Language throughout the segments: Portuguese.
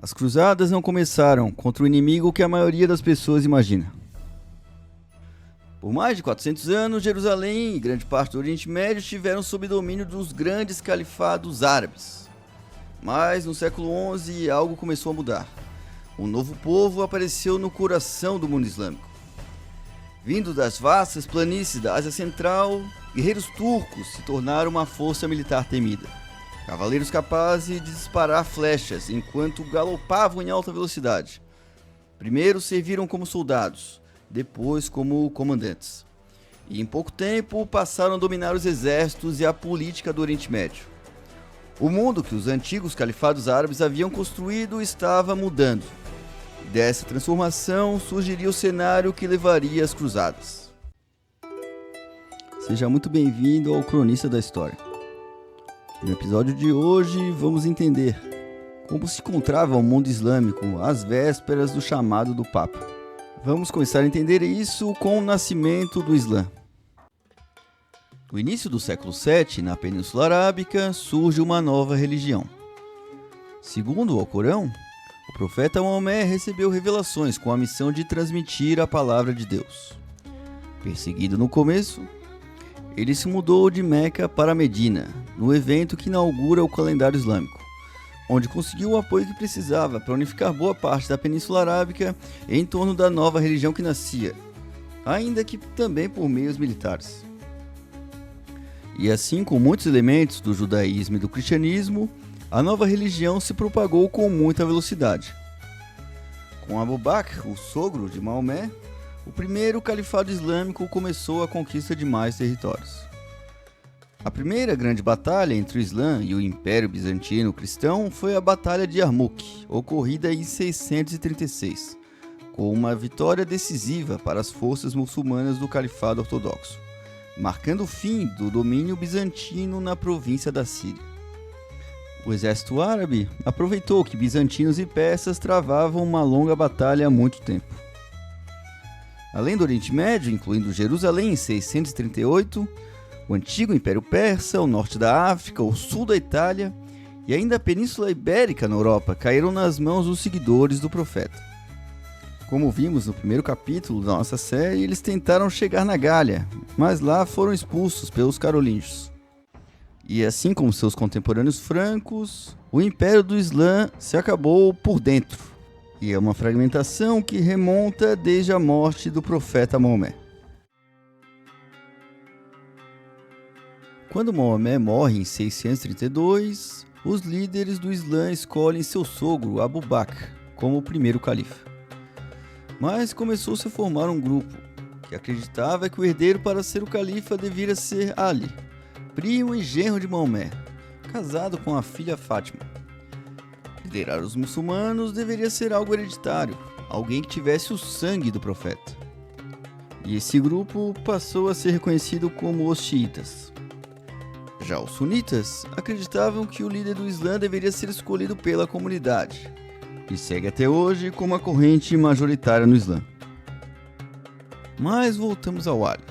As cruzadas não começaram contra o inimigo que a maioria das pessoas imagina. Por mais de 400 anos, Jerusalém e grande parte do Oriente Médio estiveram sob domínio dos grandes califados árabes. Mas no século XI algo começou a mudar. Um novo povo apareceu no coração do mundo islâmico. Vindo das vastas planícies da Ásia Central, guerreiros turcos se tornaram uma força militar temida. Cavaleiros capazes de disparar flechas enquanto galopavam em alta velocidade. Primeiro serviram como soldados, depois como comandantes. E em pouco tempo passaram a dominar os exércitos e a política do Oriente Médio. O mundo que os antigos califados árabes haviam construído estava mudando. Dessa transformação surgiria o cenário que levaria às cruzadas. Seja muito bem-vindo ao Cronista da História. No episódio de hoje vamos entender como se encontrava o mundo islâmico às vésperas do chamado do Papa. Vamos começar a entender isso com o nascimento do Islã. No início do século VII, na Península Arábica, surge uma nova religião. Segundo o Alcorão, o profeta Maomé recebeu revelações com a missão de transmitir a palavra de Deus. Perseguido no começo, ele se mudou de Meca para Medina, no evento que inaugura o calendário islâmico, onde conseguiu o apoio que precisava para unificar boa parte da Península Arábica em torno da nova religião que nascia, ainda que também por meios militares. E assim, com muitos elementos do judaísmo e do cristianismo, a nova religião se propagou com muita velocidade. Com Abu Bakr, o sogro de Maomé, o primeiro califado islâmico começou a conquista de mais territórios. A primeira grande batalha entre o Islã e o Império Bizantino Cristão foi a Batalha de Yarmouk, ocorrida em 636, com uma vitória decisiva para as forças muçulmanas do Califado Ortodoxo, marcando o fim do domínio bizantino na província da Síria. O exército árabe aproveitou que bizantinos e persas travavam uma longa batalha há muito tempo. Além do Oriente Médio, incluindo Jerusalém em 638, o antigo Império Persa, o norte da África, o sul da Itália e ainda a Península Ibérica na Europa caíram nas mãos dos seguidores do profeta. Como vimos no primeiro capítulo da nossa série, eles tentaram chegar na Gália, mas lá foram expulsos pelos carolíngios. E assim como seus contemporâneos francos, o Império do Islã se acabou por dentro, e é uma fragmentação que remonta desde a morte do profeta Maomé. Quando Maomé morre em 632, os líderes do Islã escolhem seu sogro Abu Bakr como o primeiro califa. Mas começou-se a formar um grupo que acreditava que o herdeiro para ser o califa deveria ser Ali, primo e genro de Maomé, casado com a filha Fátima. Liderar os muçulmanos deveria ser algo hereditário, alguém que tivesse o sangue do profeta. E esse grupo passou a ser reconhecido como os xiitas. Já os sunitas acreditavam que o líder do Islã deveria ser escolhido pela comunidade, e segue até hoje como a corrente majoritária no Islã. Mas voltamos ao Ali.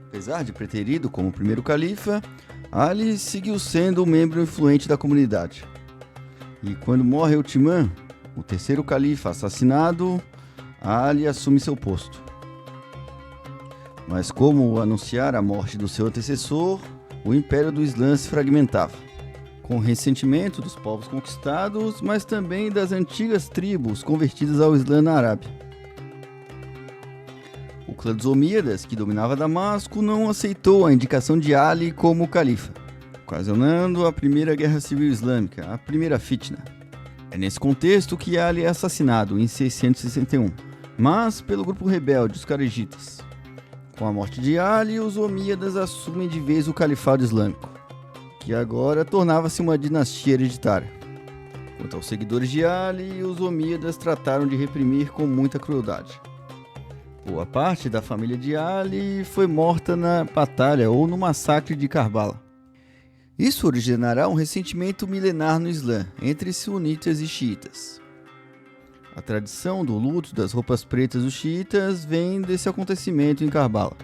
Apesar de preterido como primeiro califa, Ali seguiu sendo um membro influente da comunidade. E quando morre Uthman, o terceiro califa assassinado, Ali assume seu posto. Mas como anunciar a morte do seu antecessor, o Império do Islã se fragmentava, com ressentimento dos povos conquistados, mas também das antigas tribos convertidas ao Islã na Arábia. O clã dos Omíadas, que dominava Damasco, não aceitou a indicação de Ali como califa, ocasionando a Primeira Guerra Civil Islâmica, a primeira fitna. É nesse contexto que Ali é assassinado em 661, mas pelo grupo rebelde, os Kharijitas. Com a morte de Ali, os Omíadas assumem de vez o califado islâmico, que agora tornava-se uma dinastia hereditária. Quanto aos seguidores de Ali, os Omíadas trataram de reprimir com muita crueldade. Boa parte da família de Ali foi morta na batalha ou no massacre de Karbala. Isso originará um ressentimento milenar no Islã, entre sunitas e xiitas. A tradição do luto das roupas pretas dos xiitas vem desse acontecimento em Karbala.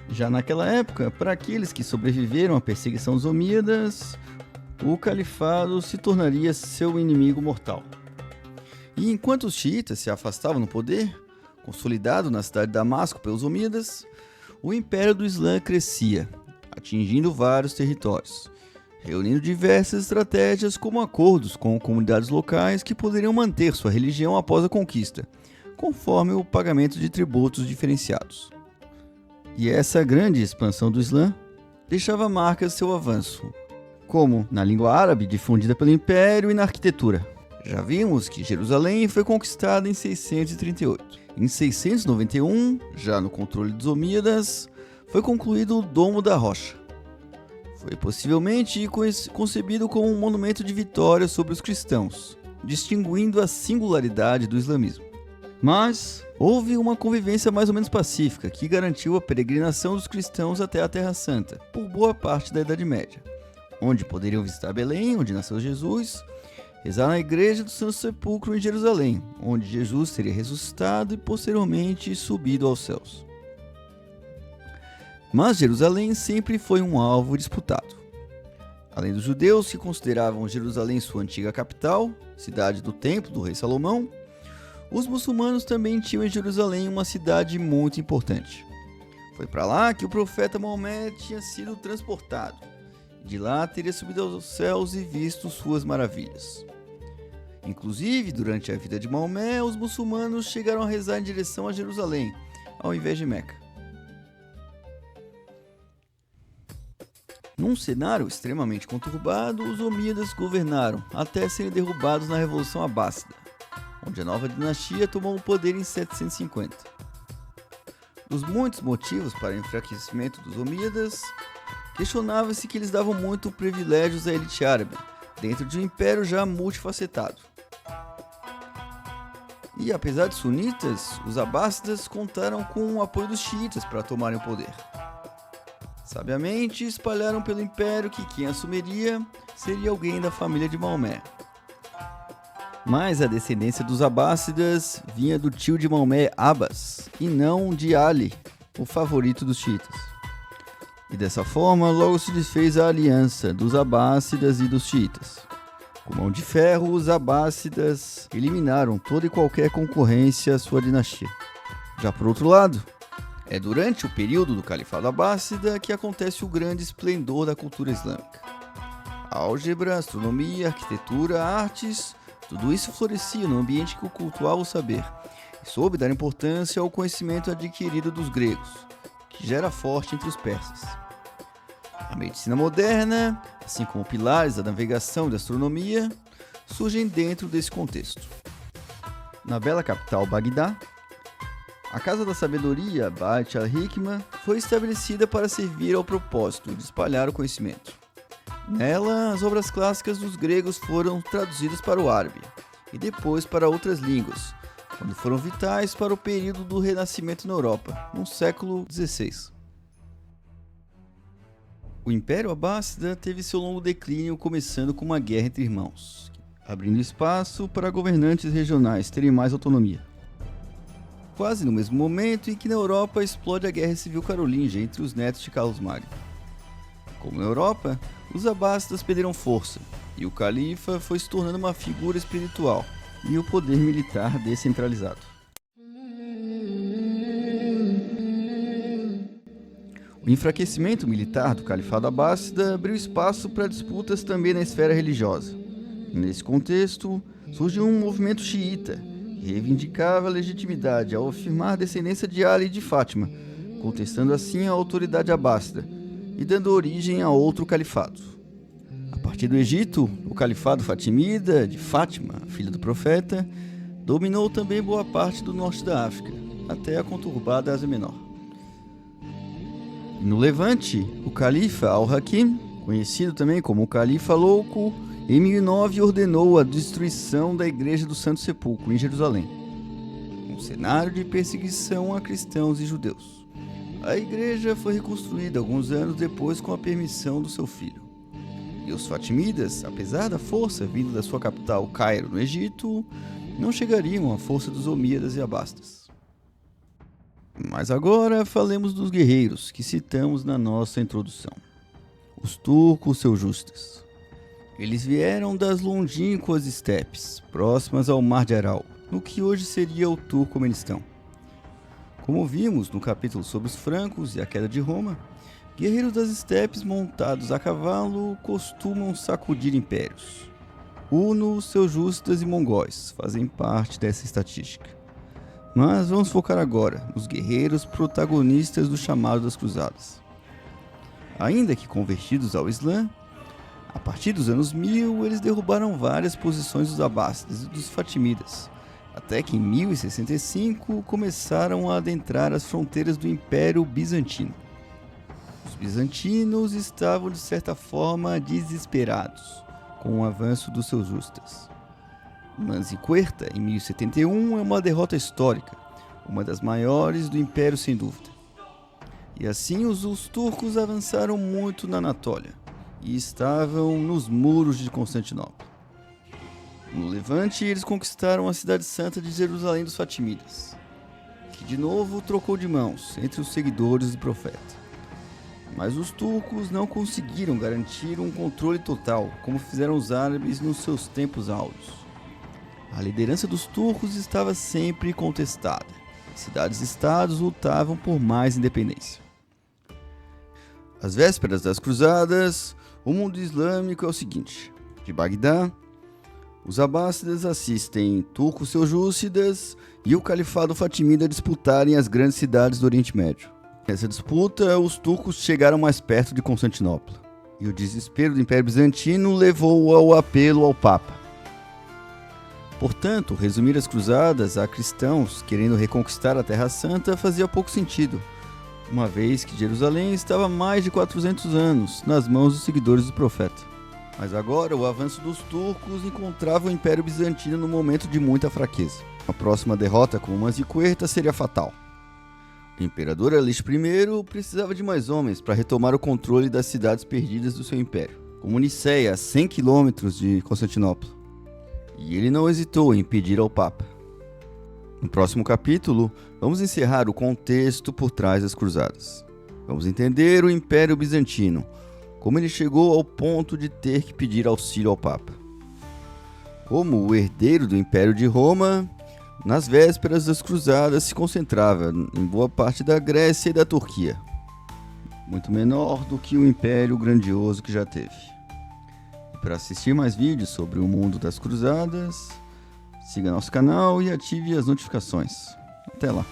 Já naquela época, para aqueles que sobreviveram à perseguição dos Omíadas, o califado se tornaria seu inimigo mortal. E enquanto os xiitas se afastavam no poder, consolidado na cidade de Damasco pelos omíadas, o Império do Islã crescia, atingindo vários territórios, reunindo diversas estratégias como acordos com comunidades locais que poderiam manter sua religião após a conquista, conforme o pagamento de tributos diferenciados. E essa grande expansão do Islã deixava marcas de seu avanço, como na língua árabe difundida pelo Império e na arquitetura. Já vimos que Jerusalém foi conquistada em 638. Em 691, já no controle dos omíadas, foi concluído o Domo da Rocha. Foi possivelmente concebido como um monumento de vitória sobre os cristãos, distinguindo a singularidade do islamismo. Mas houve uma convivência mais ou menos pacífica que garantiu a peregrinação dos cristãos até a Terra Santa por boa parte da Idade Média, onde poderiam visitar Belém, onde nasceu Jesus, rezar na igreja do Santo Sepulcro em Jerusalém, onde Jesus teria ressuscitado e posteriormente subido aos céus. Mas Jerusalém sempre foi um alvo disputado. Além dos judeus que consideravam Jerusalém sua antiga capital, cidade do templo do rei Salomão, os muçulmanos também tinham em Jerusalém uma cidade muito importante. Foi para lá que o profeta Maomé tinha sido transportado. De lá teria subido aos céus e visto suas maravilhas. Inclusive, durante a vida de Maomé, os muçulmanos chegaram a rezar em direção a Jerusalém, ao invés de Meca. Num cenário extremamente conturbado, os omíadas governaram, até serem derrubados na Revolução Abássida, onde a nova dinastia tomou o poder em 750. Dos muitos motivos para o enfraquecimento dos omíadas, questionava-se que eles davam muito privilégios à elite árabe, dentro de um império já multifacetado. E apesar de sunitas, os abássidas contaram com o apoio dos xiitas para tomarem o poder. Sabiamente, espalharam pelo império que quem assumiria seria alguém da família de Maomé. Mas a descendência dos abássidas vinha do tio de Maomé, Abbas, e não de Ali, o favorito dos xiitas. E dessa forma, logo se desfez a aliança dos abássidas e dos xiitas. Com mão de ferro, os abássidas eliminaram toda e qualquer concorrência à sua dinastia. Já por outro lado, é durante o período do Califado Abássida que acontece o grande esplendor da cultura islâmica. A álgebra, astronomia, arquitetura, artes, tudo isso florescia no ambiente que cultuava o saber e soube dar importância ao conhecimento adquirido dos gregos, que já era forte entre os persas. A medicina moderna, assim como pilares da navegação e da astronomia, surgem dentro desse contexto. Na bela capital Bagdá, a Casa da Sabedoria, Bait al-Hikmah, foi estabelecida para servir ao propósito de espalhar o conhecimento. Nela, as obras clássicas dos gregos foram traduzidas para o árabe e depois para outras línguas, quando foram vitais para o período do Renascimento na Europa, no século XVI. O Império Abássida teve seu longo declínio começando com uma guerra entre irmãos, abrindo espaço para governantes regionais terem mais autonomia. Quase no mesmo momento em que na Europa explode a Guerra Civil Carolíngia entre os netos de Carlos Magno. Como na Europa, os abássidas perderam força, e o califa foi se tornando uma figura espiritual, e o poder militar descentralizado. O enfraquecimento militar do Califado Abássida abriu espaço para disputas também na esfera religiosa. Nesse contexto, surgiu um movimento xiita, que reivindicava a legitimidade ao afirmar a descendência de Ali e de Fátima, contestando assim a autoridade abássida e dando origem a outro califado. A partir do Egito, o califado fatimida de Fátima, filha do profeta, dominou também boa parte do norte da África, até a conturbada Ásia Menor. No Levante, o califa Al-Hakim, conhecido também como o Califa Louco, em 1009 ordenou a destruição da Igreja do Santo Sepulcro em Jerusalém, um cenário de perseguição a cristãos e judeus. A igreja foi reconstruída alguns anos depois com a permissão do seu filho. E os fatimidas, apesar da força vinda da sua capital Cairo, no Egito, não chegariam à força dos omíadas e abássidas. Mas agora falemos dos guerreiros que citamos na nossa introdução. Os turcos seljúcidas. Eles vieram das longínquas estepes, próximas ao Mar de Aral, no que hoje seria o Turcomenistão. Como vimos no capítulo sobre os francos e a queda de Roma, guerreiros das estepes montados a cavalo costumam sacudir impérios. Hunos, seljúcidas e mongóis fazem parte dessa estatística. Mas vamos focar agora nos guerreiros protagonistas do chamado das cruzadas. Ainda que convertidos ao Islã, a partir dos anos 1000 eles derrubaram várias posições dos abássidas e dos fatimidas, até que em 1065 começaram a adentrar as fronteiras do Império Bizantino. Os bizantinos estavam de certa forma desesperados com o avanço dos seljúcidas. Manziquerta, em 1071, é uma derrota histórica, uma das maiores do Império sem dúvida. E assim os turcos avançaram muito na Anatólia e estavam nos muros de Constantinopla. No Levante, eles conquistaram a cidade santa de Jerusalém dos Fatimidas, que de novo trocou de mãos entre os seguidores do profeta. Mas os turcos não conseguiram garantir um controle total, como fizeram os árabes nos seus tempos áureos. A liderança dos turcos estava sempre contestada. Cidades-estados lutavam por mais independência. Às vésperas das cruzadas, o mundo islâmico é o seguinte: de Bagdá, os abássidas assistem turcos seljúcidas e o califado fatimida disputarem as grandes cidades do Oriente Médio. Nessa disputa, os turcos chegaram mais perto de Constantinopla, e o desespero do Império Bizantino levou ao apelo ao Papa. Portanto, resumir as cruzadas a cristãos querendo reconquistar a Terra Santa fazia pouco sentido, uma vez que Jerusalém estava há mais de 400 anos nas mãos dos seguidores do profeta. Mas agora o avanço dos turcos encontrava o Império Bizantino num momento de muita fraqueza. A próxima derrota com Manziquerta seria fatal. O imperador Alix I precisava de mais homens para retomar o controle das cidades perdidas do seu império, como Nicéia, a 100 km de Constantinopla. E ele não hesitou em pedir ao Papa. No próximo capítulo, vamos encerrar o contexto por trás das cruzadas. Vamos entender o Império Bizantino, como ele chegou ao ponto de ter que pedir auxílio ao Papa. Como o herdeiro do Império de Roma, nas vésperas das cruzadas se concentrava em boa parte da Grécia e da Turquia, muito menor do que o império grandioso que já teve. Para assistir mais vídeos sobre o mundo das cruzadas, siga nosso canal e ative as notificações. Até lá!